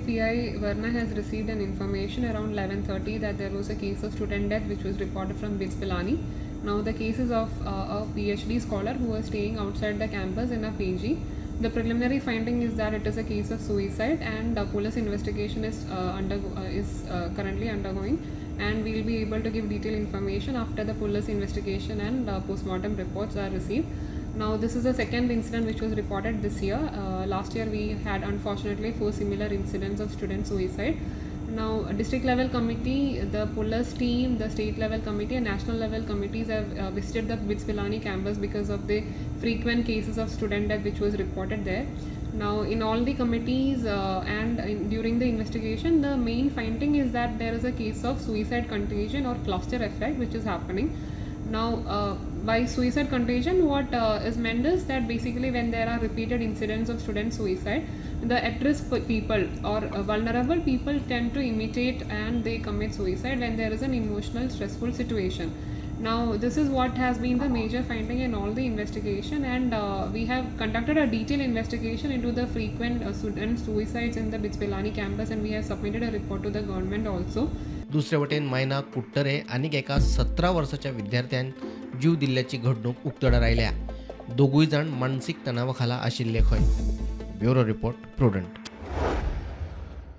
PI Varna has received an information around 11:30 that there was a case of student death which was reported from Pilani. Now the case is of a PhD scholar who was staying outside the campus in a PG. The preliminary finding is that it is a case of suicide, and police investigation is currently undergoing, and we will be able to give detailed information after the police investigation and post-mortem reports are received. Now this is the second incident which was reported this year. Last year we had unfortunately 4 similar incidents of student suicide. Now district level committee, the police team, the state level committee and national level committees have visited the Pilani campus because of the frequent cases of student death which was reported there. Now in all the committees during the investigation, the main finding is that there is a case of suicide contagion or cluster effect which is happening. Now by suicide contagion, what is meant is that basically when there are repeated incidents of student suicide, the at-risk people or vulnerable people tend to imitate and they commit suicide when there is an emotional stressful situation. Now this is what has been the major finding in all the investigation, and we have conducted a detailed investigation into the frequent student suicides in the Pilani campus, and we have submitted a report to the government also. दुसरे वटेन मैना कुट्टरे आनीक एका 17 वर्साच्या विद्यार्थ्यान जीव दिल्ल्याची घडणूक उक्तडा राहिल्या. दोगूय जाण मानसीक तणावा खाला आशिल्ले खंय. Bureau report prudent.